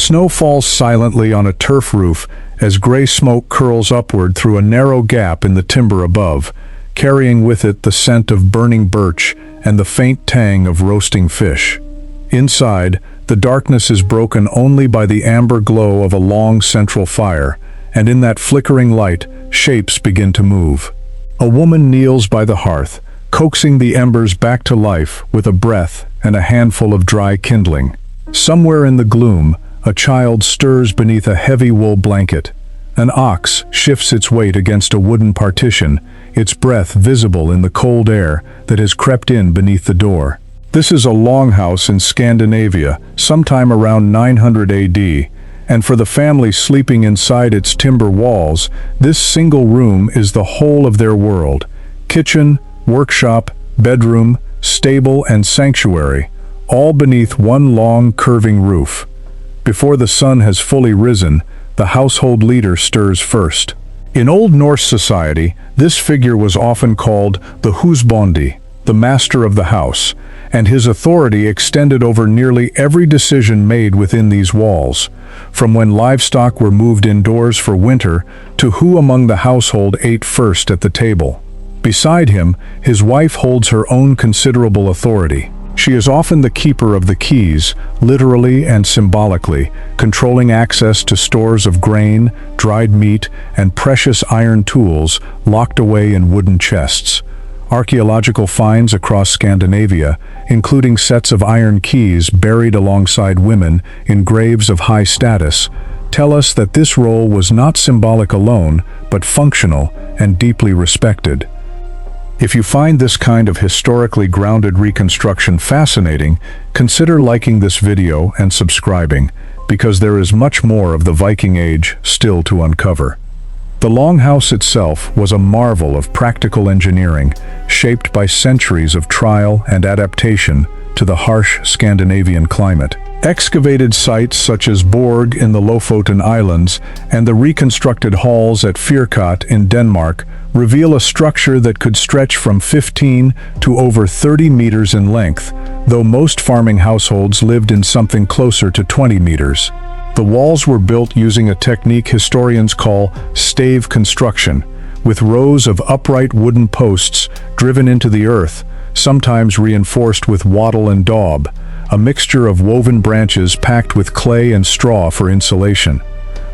Snow falls silently on a turf roof as gray smoke curls upward through a narrow gap in the timber above, carrying with it the scent of burning birch and the faint tang of roasting fish. Inside, the darkness is broken only by the amber glow of a long central fire, and in that flickering light, shapes begin to move. A woman kneels by the hearth, coaxing the embers back to life with a breath and a handful of dry kindling. Somewhere in the gloom, a child stirs beneath a heavy wool blanket. An ox shifts its weight against a wooden partition, its breath visible in the cold air that has crept in beneath the door. This is a longhouse in Scandinavia, sometime around 900 AD, and for the family sleeping inside its timber walls, this single room is the whole of their world. Kitchen, workshop, bedroom, stable, and sanctuary, all beneath one long, curving roof. Before the sun has fully risen, the household leader stirs first. In Old Norse society, this figure was often called the husbandi, the master of the house, and his authority extended over nearly every decision made within these walls, from when livestock were moved indoors for winter to who among the household ate first at the table. Beside him, his wife holds her own considerable authority. She is often the keeper of the keys, literally and symbolically, controlling access to stores of grain, dried meat, and precious iron tools locked away in wooden chests. Archaeological finds across Scandinavia, including sets of iron keys buried alongside women in graves of high status, tell us that this role was not symbolic alone, but functional and deeply respected. If you find this kind of historically grounded reconstruction fascinating, consider liking this video and subscribing, because there is much more of the Viking Age still to uncover. The Longhouse itself was a marvel of practical engineering, shaped by centuries of trial and adaptation to the harsh Scandinavian climate. Excavated sites such as Borg in the Lofoten Islands and the reconstructed halls at Firkat in Denmark reveal a structure that could stretch from 15 to over 30 meters in length, though most farming households lived in something closer to 20 meters. The walls were built using a technique historians call stave construction, with rows of upright wooden posts driven into the earth, sometimes reinforced with wattle and daub, a mixture of woven branches packed with clay and straw for insulation.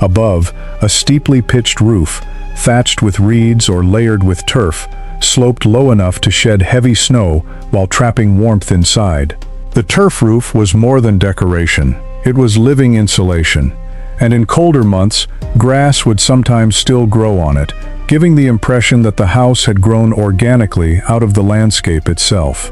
Above, a steeply pitched roof, thatched with reeds or layered with turf, sloped low enough to shed heavy snow while trapping warmth inside. The turf roof was more than decoration. It was living insulation, and in colder months, grass would sometimes still grow on it, giving the impression that the house had grown organically out of the landscape itself.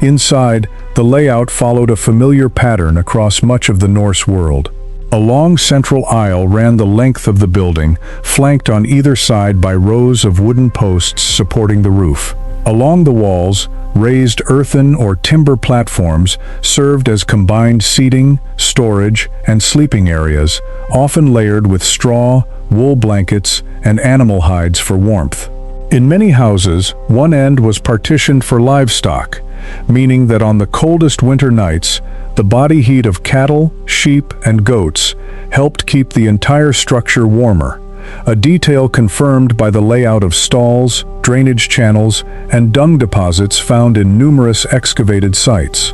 Inside, the layout followed a familiar pattern across much of the Norse world. A long central aisle ran the length of the building, flanked on either side by rows of wooden posts supporting the roof. Along the walls, raised earthen or timber platforms served as combined seating, storage, and sleeping areas, often layered with straw, wool blankets, and animal hides for warmth. In many houses, one end was partitioned for livestock, meaning that on the coldest winter nights, the body heat of cattle, sheep, and goats helped keep the entire structure warmer, a detail confirmed by the layout of stalls, drainage channels, and dung deposits found in numerous excavated sites.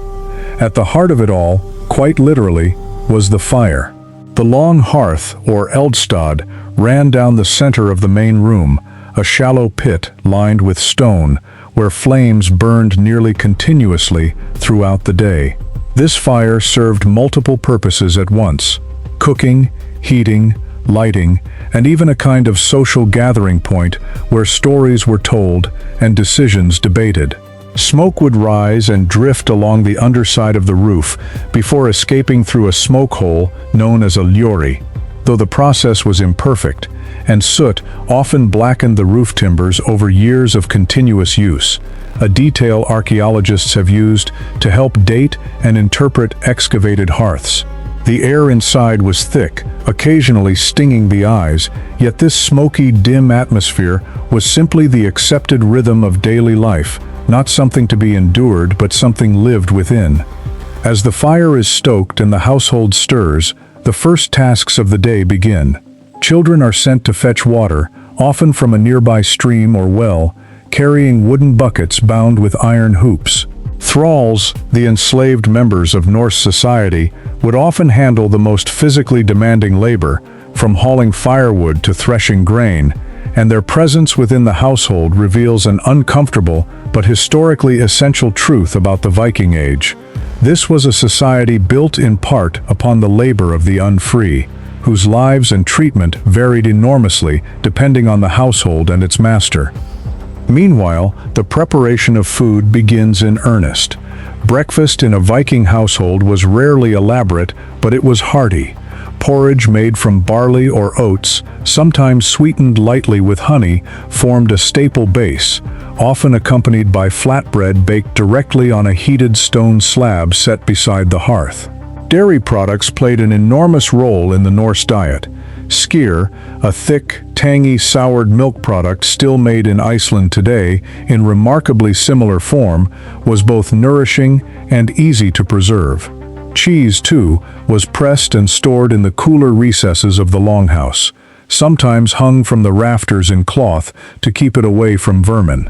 At the heart of it all, quite literally, was the fire. The long hearth, or eldstad, ran down the center of the main room, a shallow pit lined with stone, where flames burned nearly continuously throughout the day. This fire served multiple purposes at once: cooking, heating, lighting, and even a kind of social gathering point where stories were told and decisions debated. Smoke would rise and drift along the underside of the roof before escaping through a smoke hole known as a lyori, though the process was imperfect, and soot often blackened the roof timbers over years of continuous use, a detail archaeologists have used to help date and interpret excavated hearths. The air inside was thick, occasionally stinging the eyes, yet this smoky, dim atmosphere was simply the accepted rhythm of daily life, not something to be endured, but something lived within. As the fire is stoked and the household stirs, the first tasks of the day begin. Children are sent to fetch water, often from a nearby stream or well, carrying wooden buckets bound with iron hoops. Thralls, the enslaved members of Norse society, would often handle the most physically demanding labor, from hauling firewood to threshing grain, and their presence within the household reveals an uncomfortable but historically essential truth about the Viking Age. This was a society built in part upon the labor of the unfree, whose lives and treatment varied enormously depending on the household and its master. Meanwhile, the preparation of food begins in earnest. Breakfast in a Viking household was rarely elaborate, but it was hearty. Porridge made from barley or oats, sometimes sweetened lightly with honey, formed a staple base, often accompanied by flatbread baked directly on a heated stone slab set beside the hearth. Dairy products played an enormous role in the Norse diet. Skyr, a thick, tangy, soured milk product still made in Iceland today in remarkably similar form, was both nourishing and easy to preserve. Cheese, too, was pressed and stored in the cooler recesses of the longhouse, sometimes hung from the rafters in cloth to keep it away from vermin.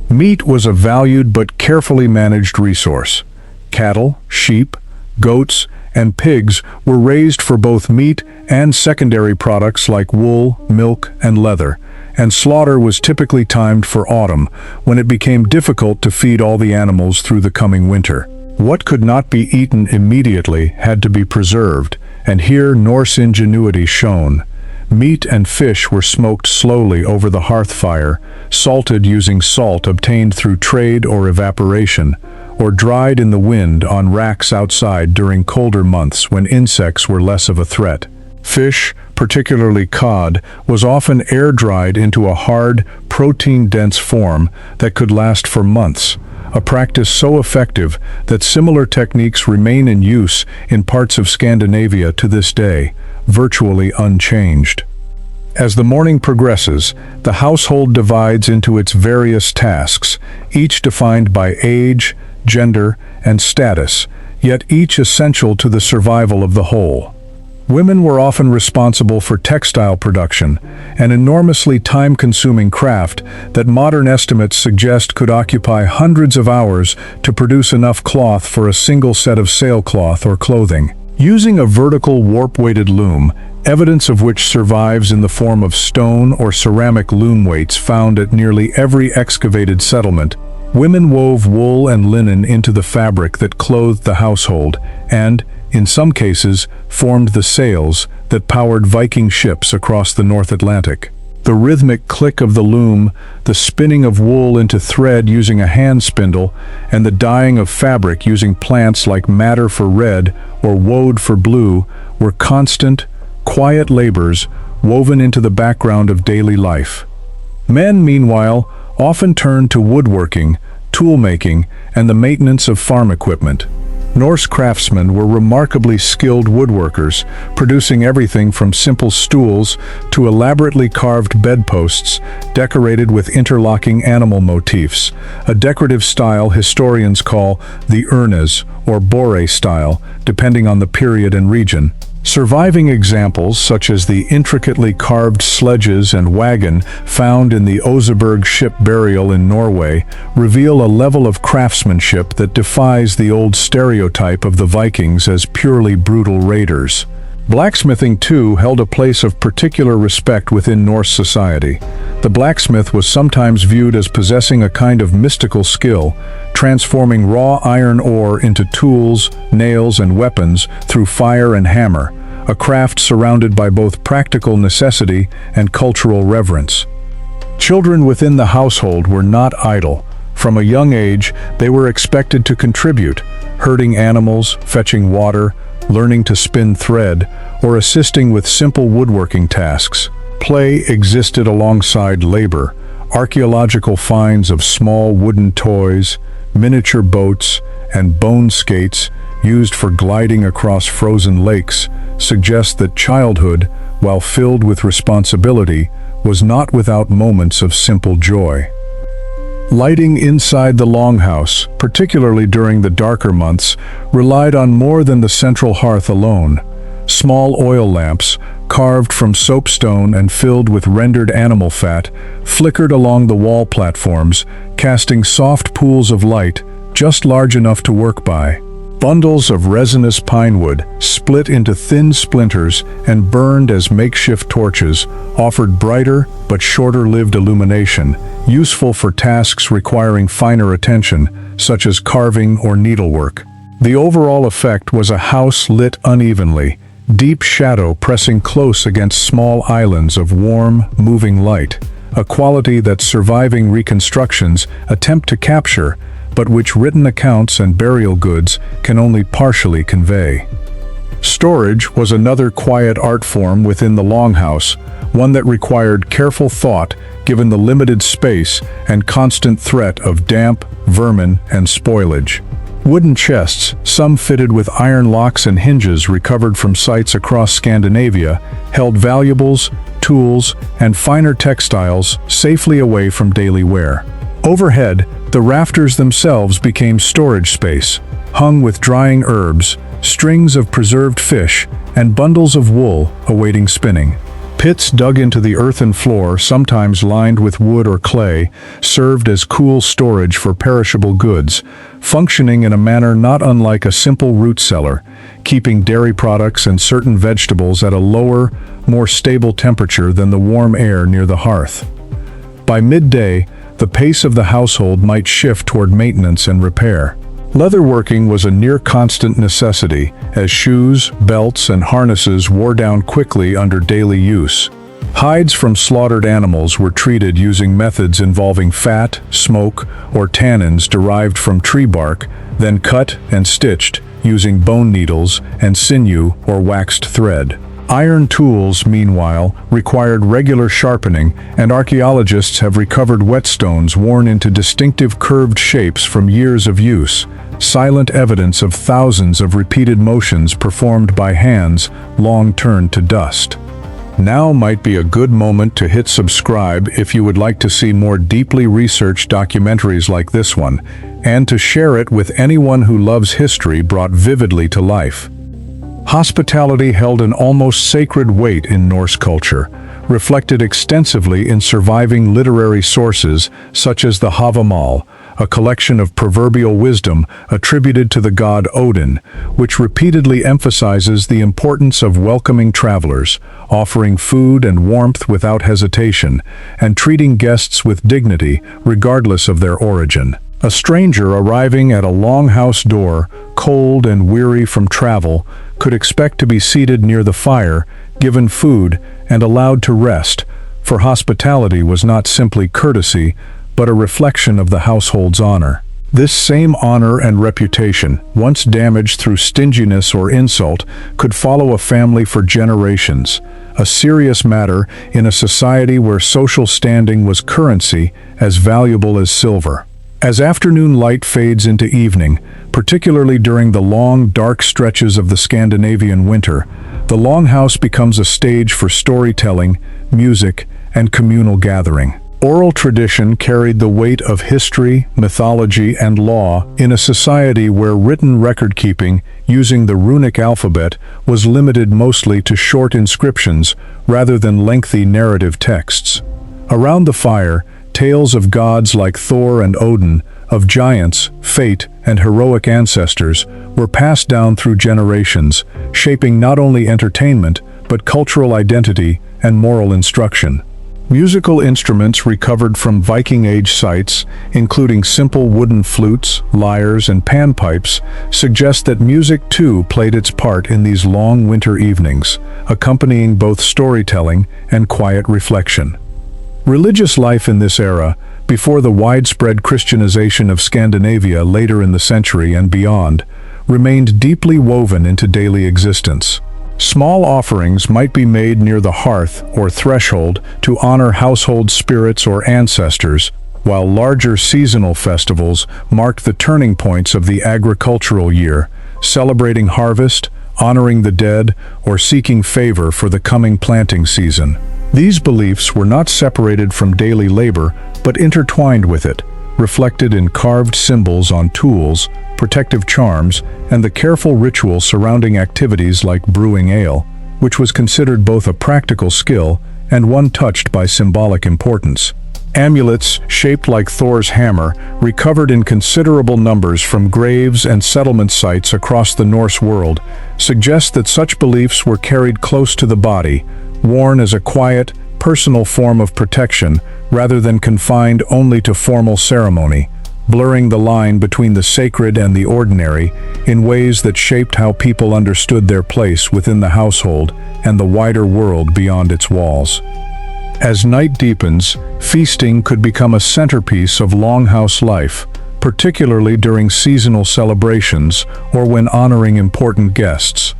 Meat was a valued but carefully managed resource. Cattle, sheep, goats, and pigs were raised for both meat and secondary products like wool, milk, and leather, and slaughter was typically timed for autumn, when it became difficult to feed all the animals through the coming winter. What could not be eaten immediately had to be preserved, and here Norse ingenuity shone. Meat and fish were smoked slowly over the hearth fire, salted using salt obtained through trade or evaporation, or dried in the wind on racks outside during colder months when insects were less of a threat. Fish, particularly cod, was often air-dried into a hard, protein-dense form that could last for months, a practice so effective that similar techniques remain in use in parts of Scandinavia to this day, virtually unchanged. As the morning progresses, the household divides into its various tasks, each defined by age, gender, and status, yet each essential to the survival of the whole. Women were often responsible for textile production, an enormously time-consuming craft that modern estimates suggest could occupy hundreds of hours to produce enough cloth for a single set of sailcloth or clothing. Using a vertical warp-weighted loom, evidence of which survives in the form of stone or ceramic loom weights found at nearly every excavated settlement, women wove wool and linen into the fabric that clothed the household and, in some cases, formed the sails that powered Viking ships across the North Atlantic. The rhythmic click of the loom, the spinning of wool into thread using a hand spindle, and the dyeing of fabric using plants like madder for red or woad for blue were constant, quiet labors woven into the background of daily life. Men, meanwhile, often turned to woodworking, tool-making, and the maintenance of farm equipment. Norse craftsmen were remarkably skilled woodworkers, producing everything from simple stools to elaborately carved bedposts decorated with interlocking animal motifs, a decorative style historians call the urnes or bore style, depending on the period and region. Surviving examples, such as the intricately carved sledges and wagon found in the Oseberg ship burial in Norway, reveal a level of craftsmanship that defies the old stereotype of the Vikings as purely brutal raiders. Blacksmithing, too, held a place of particular respect within Norse society. The blacksmith was sometimes viewed as possessing a kind of mystical skill, transforming raw iron ore into tools, nails, and weapons through fire and hammer, a craft surrounded by both practical necessity and cultural reverence. Children within the household were not idle. From a young age, they were expected to contribute, herding animals, fetching water, learning to spin thread, or assisting with simple woodworking tasks. Play existed alongside labor. Archaeological finds of small wooden toys, miniature boats, and bone skates used for gliding across frozen lakes suggest that childhood, while filled with responsibility, was not without moments of simple joy. Lighting inside the longhouse, particularly during the darker months, relied on more than the central hearth alone. Small oil lamps, carved from soapstone and filled with rendered animal fat, flickered along the wall platforms, casting soft pools of light just large enough to work by. Bundles of resinous pine wood, split into thin splinters and burned as makeshift torches, offered brighter but shorter-lived illumination, useful for tasks requiring finer attention, such as carving or needlework. The overall effect was a house lit unevenly, deep shadow pressing close against small islands of warm, moving light, a quality that surviving reconstructions attempt to capture, but which written accounts and burial goods can only partially convey. Storage was another quiet art form within the Longhouse, one that required careful thought given the limited space and constant threat of damp, vermin, and spoilage. Wooden chests, some fitted with iron locks and hinges recovered from sites across Scandinavia, held valuables, tools, and finer textiles safely away from daily wear. Overhead, the rafters themselves became storage space, hung with drying herbs, strings of preserved fish, and bundles of wool awaiting spinning. Pits dug into the earthen floor, sometimes lined with wood or clay, served as cool storage for perishable goods, functioning in a manner not unlike a simple root cellar, keeping dairy products and certain vegetables at a lower, more stable temperature than the warm air near the hearth. By midday, the pace of the household might shift toward maintenance and repair. Leatherworking was a near-constant necessity, as shoes, belts, and harnesses wore down quickly under daily use. Hides from slaughtered animals were treated using methods involving fat, smoke, or tannins derived from tree bark, then cut and stitched using bone needles and sinew or waxed thread. Iron tools, meanwhile, required regular sharpening, and archaeologists have recovered whetstones worn into distinctive curved shapes from years of use, silent evidence of thousands of repeated motions performed by hands long turned to dust. Now might be a good moment to hit subscribe if you would like to see more deeply researched documentaries like this one, and to share it with anyone who loves history brought vividly to life. Hospitality held an almost sacred weight in Norse culture, reflected extensively in surviving literary sources such as the Havamal, a collection of proverbial wisdom attributed to the god Odin, which repeatedly emphasizes the importance of welcoming travelers, offering food and warmth without hesitation, and treating guests with dignity regardless of their origin. A stranger arriving at a longhouse door, cold and weary from travel, could expect to be seated near the fire, given food, and allowed to rest, for hospitality was not simply courtesy, but a reflection of the household's honor. This same honor and reputation, once damaged through stinginess or insult, could follow a family for generations, a serious matter in a society where social standing was currency as valuable as silver. As afternoon light fades into evening, particularly during the long, dark stretches of the Scandinavian winter, the Longhouse becomes a stage for storytelling, music, and communal gathering. Oral tradition carried the weight of history, mythology, and law in a society where written record-keeping, using the runic alphabet, was limited mostly to short inscriptions rather than lengthy narrative texts. Around the fire, tales of gods like Thor and Odin, of giants, fate, and heroic ancestors were passed down through generations, shaping not only entertainment, but cultural identity and moral instruction. Musical instruments recovered from Viking Age sites, including simple wooden flutes, lyres, and panpipes, suggest that music too played its part in these long winter evenings, accompanying both storytelling and quiet reflection. Religious life in this era, before the widespread Christianization of Scandinavia later in the century and beyond, remained deeply woven into daily existence. Small offerings might be made near the hearth or threshold to honor household spirits or ancestors, while larger seasonal festivals marked the turning points of the agricultural year, celebrating harvest, honoring the dead, or seeking favor for the coming planting season. These beliefs were not separated from daily labor, but intertwined with it, reflected in carved symbols on tools, protective charms, and the careful ritual surrounding activities like brewing ale, which was considered both a practical skill and one touched by symbolic importance. Amulets, shaped like Thor's hammer, recovered in considerable numbers from graves and settlement sites across the Norse world, suggest that such beliefs were carried close to the body, worn as a quiet, personal form of protection rather than confined only to formal ceremony, blurring the line between the sacred and the ordinary in ways that shaped how people understood their place within the household and the wider world beyond its walls. As night deepens, feasting could become a centerpiece of Longhouse life, particularly during seasonal celebrations or when honoring important guests.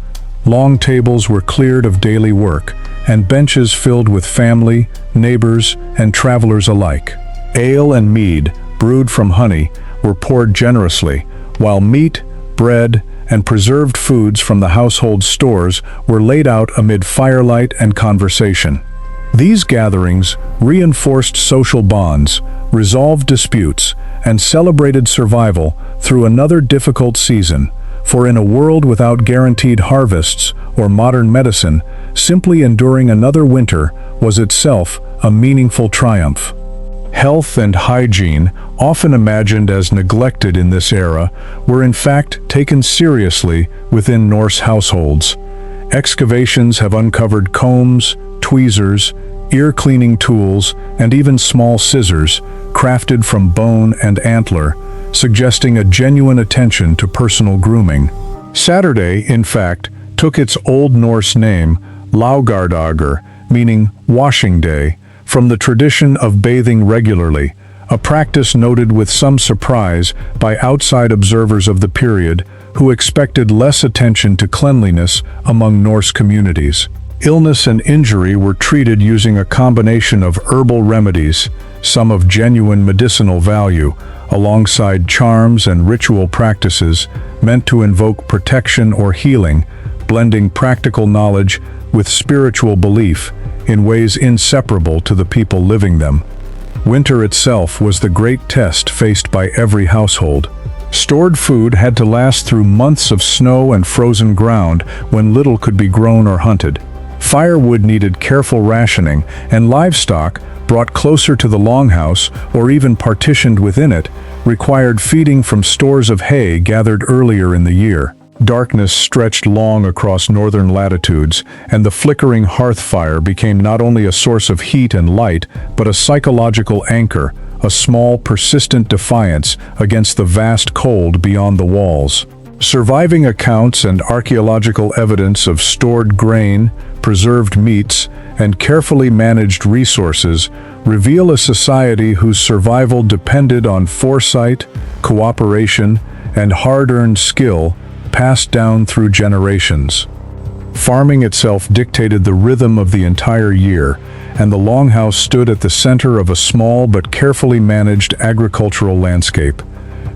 Long tables were cleared of daily work, and benches filled with family, neighbors, and travelers alike. Ale and mead, brewed from honey, were poured generously, while meat, bread, and preserved foods from the household stores were laid out amid firelight and conversation. These gatherings reinforced social bonds, resolved disputes, and celebrated survival through another difficult season, for in a world without guaranteed harvests or modern medicine, simply enduring another winter was itself a meaningful triumph. Health and hygiene, often imagined as neglected in this era, were in fact taken seriously within Norse households. Excavations have uncovered combs, tweezers, ear-cleaning tools, and even small scissors, crafted from bone and antler, suggesting a genuine attention to personal grooming. Saturday, in fact, took its Old Norse name, Laugardagur, meaning washing day, from the tradition of bathing regularly, a practice noted with some surprise by outside observers of the period who expected less attention to cleanliness among Norse communities. Illness and injury were treated using a combination of herbal remedies, some of genuine medicinal value, alongside charms and ritual practices meant to invoke protection or healing, blending practical knowledge with spiritual belief in ways inseparable to the people living them. Winter itself was the great test faced by every household. Stored food had to last through months of snow and frozen ground when little could be grown or hunted. Firewood needed careful rationing, and livestock, brought closer to the longhouse or even partitioned within it, required feeding from stores of hay gathered earlier in the year. Darkness stretched long across northern latitudes, and the flickering hearth fire became not only a source of heat and light, but a psychological anchor, a small, persistent defiance against the vast cold beyond the walls. Surviving accounts and archaeological evidence of stored grain, preserved meats, and carefully managed resources reveal a society whose survival depended on foresight, cooperation, and hard-earned skill passed down through generations. Farming itself dictated the rhythm of the entire year, and the Longhouse stood at the center of a small but carefully managed agricultural landscape.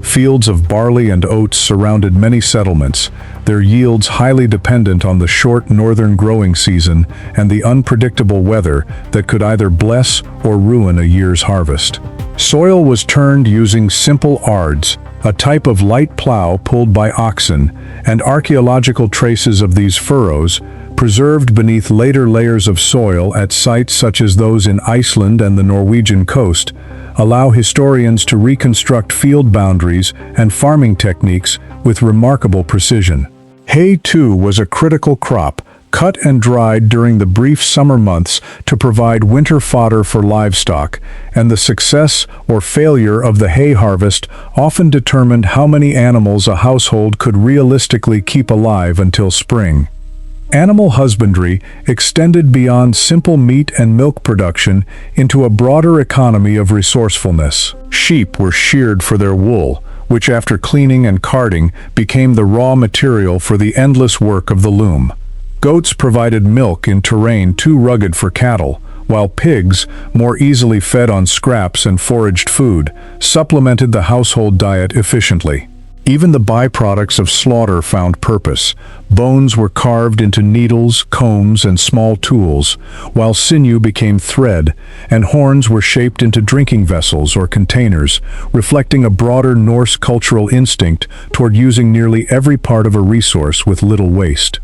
Fields of barley and oats surrounded many settlements, their yields highly dependent on the short northern growing season and the unpredictable weather that could either bless or ruin a year's harvest. Soil was turned using simple ards, a type of light plow pulled by oxen, and archaeological traces of these furrows, preserved beneath later layers of soil at sites such as those in Iceland and the Norwegian coast, allow historians to reconstruct field boundaries and farming techniques with remarkable precision. Hay, too, was a critical crop, cut and dried during the brief summer months to provide winter fodder for livestock, and the success or failure of the hay harvest often determined how many animals a household could realistically keep alive until spring. Animal husbandry extended beyond simple meat and milk production into a broader economy of resourcefulness. Sheep were sheared for their wool, which after cleaning and carding became the raw material for the endless work of the loom. Goats provided milk in terrain too rugged for cattle, while pigs, more easily fed on scraps and foraged food, supplemented the household diet efficiently. Even the byproducts of slaughter found purpose. Bones were carved into needles, combs, and small tools, while sinew became thread, and horns were shaped into drinking vessels or containers, reflecting a broader Norse cultural instinct toward using nearly every part of a resource with little waste.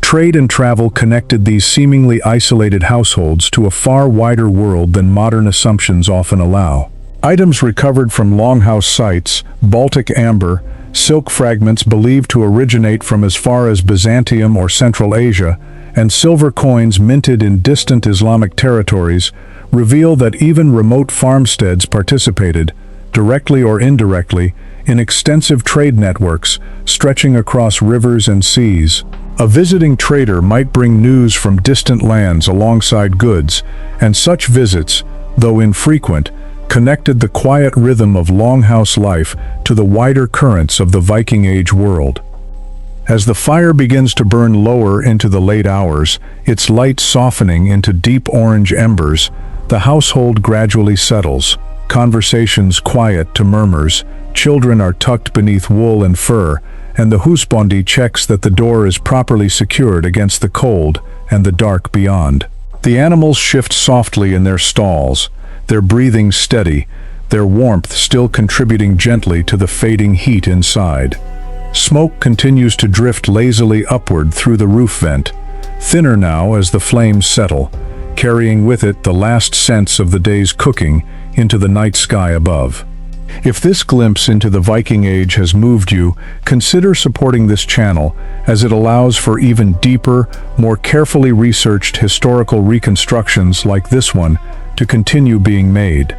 Trade and travel connected these seemingly isolated households to a far wider world than modern assumptions often allow. Items recovered from Longhouse sites, Baltic amber, silk fragments believed to originate from as far as Byzantium or Central Asia, and silver coins minted in distant Islamic territories reveal that even remote farmsteads participated, directly or indirectly, in extensive trade networks stretching across rivers and seas. A visiting trader might bring news from distant lands alongside goods, and such visits, though infrequent, connected the quiet rhythm of Longhouse life to the wider currents of the Viking Age world. As the fire begins to burn lower into the late hours, its light softening into deep orange embers, the household gradually settles. Conversations quiet to murmurs, children are tucked beneath wool and fur, and the husbandi checks that the door is properly secured against the cold and the dark beyond. The animals shift softly in their stalls, their breathing steady, their warmth still contributing gently to the fading heat inside. Smoke continues to drift lazily upward through the roof vent, thinner now as the flames settle, carrying with it the last scents of the day's cooking into the night sky above. If this glimpse into the Viking Age has moved you, consider supporting this channel, as it allows for even deeper, more carefully researched historical reconstructions like this one to continue being made.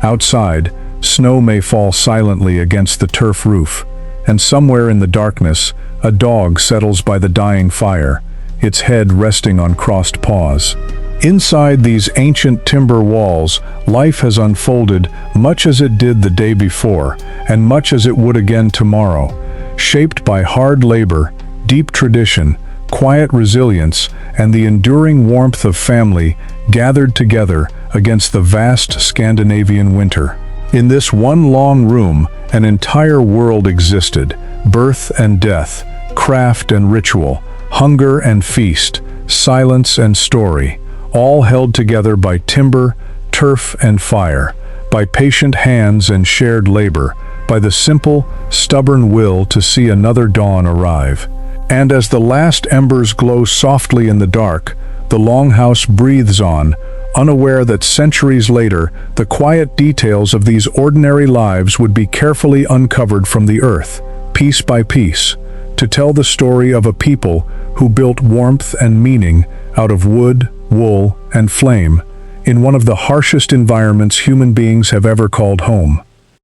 Outside, snow may fall silently against the turf roof, and somewhere in the darkness, a dog settles by the dying fire, its head resting on crossed paws. Inside these ancient timber walls, life has unfolded much as it did the day before, and much as it would again tomorrow, shaped by hard labor, deep tradition, quiet resilience, and the enduring warmth of family gathered together against the vast Scandinavian winter. In this one long room, an entire world existed: birth and death, craft and ritual, hunger and feast, silence and story, all held together by timber, turf, and fire, by patient hands and shared labor, by the simple, stubborn will to see another dawn arrive. And as the last embers glow softly in the dark, the Longhouse breathes on, unaware that centuries later, the quiet details of these ordinary lives would be carefully uncovered from the earth, piece by piece, to tell the story of a people who built warmth and meaning out of wood, wool, and flame, in one of the harshest environments human beings have ever called home.